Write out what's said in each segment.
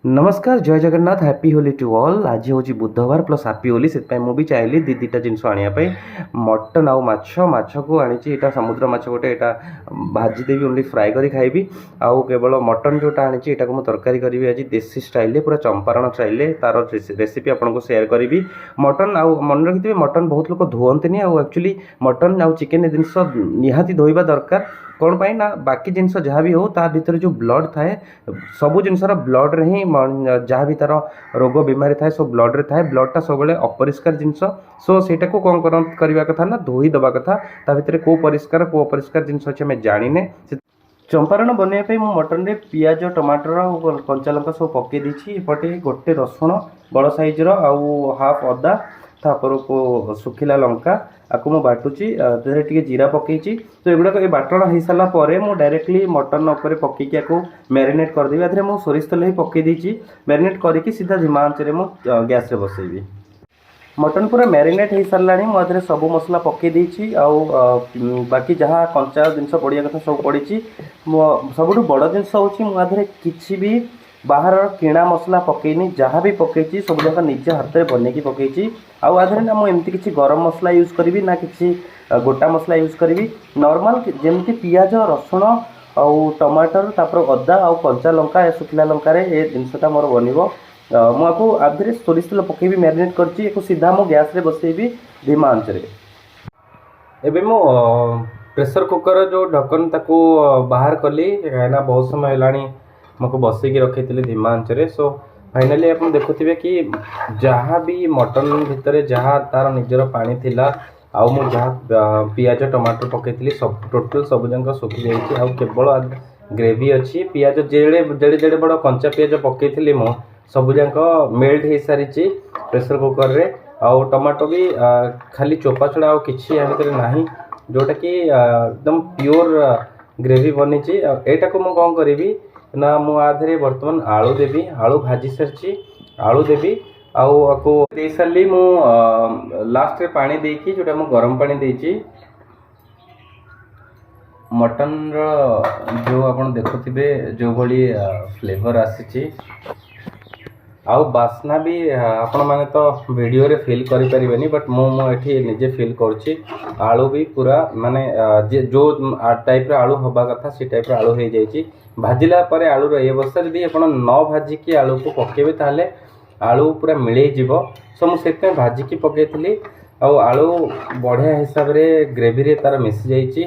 नमस्कार जय Jagannath happy Holi to all. आज हूँ बुधवार प्लस हैप्पी होली से मुझे चाहिए दीटा जिनस आने मटन आउ माछ को आनी यहाँ समुद्र माछ गोटे यहाँ भाजीदेवी ओनली फ्राए कर खाइबी। आउ केवल मटन जोटा आनी यहाँ को तरकारी करी आज देसी स्टाइल पूरा चंपारण स्टाइल तार रेसिपी आपको शेयर करी। मटन आउ मन रखिथे मटन बहुत लोग धुअंती एक्चुअली मटन आउ चिकेन जिनस निहाती धोइबा दरकार कौन पाई ना बाकी जिनस जहाँ भी हो ता भीतर जो ब्लड थाए सबू जिनसर ब्लड रे ही जहाँ भी तार रोग बीमारी थाए सब ब्लड रे थाए ब्लडटा सब अपरिष्कार जिनस सो सेटा को कौन करवा कथा ना धोई दबा कथा ता भीतर को परिष्कार को अपरिष्कार जिनस अच्छे आम जाने चंपारण बनवाई मु मटन रे पियाज टमाटर और कंचा लंका सब पकई देछि एपटे गोटे रसुण बड़ साइजर आउ हाफ अदा तापर को सुखिला लंका आपको मुझे बाटुची टे जीरा पकई तो एगुड़ाक ये बाटण हो सारा पर मुझे डायरेक्टली मटन उपर पकईकी आपको मैरिनेट करदेवी आधे मुझे सोरिष तेल ही पकई मैरिनेट करके सीधा धीमा आंचरे मुझे गैस रे बसैबी। मटन पूरा मैरिनेट हो सारा मुझे सब मसला पकई आउ बाकी जहाँ कंचा जिनस पड़ा कथा सब पड़ी सब बड़ जिनस होधे किसी भी बाहर किणा मसला पकईनी जहाँ भी पकई सब जगह निज हाथ में बनईकी पकई आधे ना मुझे किसी गरम मसला यूज करी ना कि गोटा मसला यूज करी नॉर्मल जमती पियाज रसुण आउ टमाटर तापर अदा आउ कंचा लंका सुखिला लंकार ये जिनसटा मोर बनब मुझे आधे सोरिष तेल पकईबी मैरिनेट कर सीधा मो गैस रे बसैबी धीमा आंचरे। एबे मो प्रेशर कुकर जो ढक्कन ताको बाहर कली कहीं बहुत समय है मुझे बसैकी रखी धीमा आंचरे। सो फाइनाली आप देखुवे कि जहाँ भी मटन भितर जहाँ तार निजर पानी थिला आउ मु जहाँ पियाज टमाटर पकई सब टोटल सब जंक सुखी जाइए आउ केवल ग्रेवी अच्छी पियाज जेड़े जेड़े जेड़े बड़ कंचा पियाज पकई मु सब जंक मेल्ट हो सारी प्रेशर कुकर रे आउ टमाटो भी खाली चोपा छड़ा आउ किछि ना जोटा कि एकदम प्योर ग्रेवी बनी एटा को मु कौन करी ना मुझे बर्तमान आलू देवी आलू भाजी सारी आलू देवी आको दे सारी मु लास्ट रे पानी देकी जोटा मु गरम पानी देची मटन जो आप देखुवे जो भली फ्लेवर आसी आउ बास्ना भी आपण माने तो वीडियो रे फील करि परिबेनी बट मुझे निजे फील करुच्ची आलू भी पूरा माने जो टाइप रे आलू हवा कथा से टाइप रे आलू हो जाइए भाजिला पर आलू ये अवस्था जब आप न भाजिकी आलू को पकेबे ताले आलू पूरा मिले जीव सो मुझे भाजिकी पकई आलू बढ़िया हिसाब रे ग्रेवी रे तार मिसी जाइए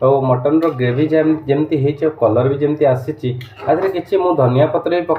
और मटन रो ग्रेवी जमती कलर भी जमती आसी आधे किसी मु धनिया पत्र भी पकई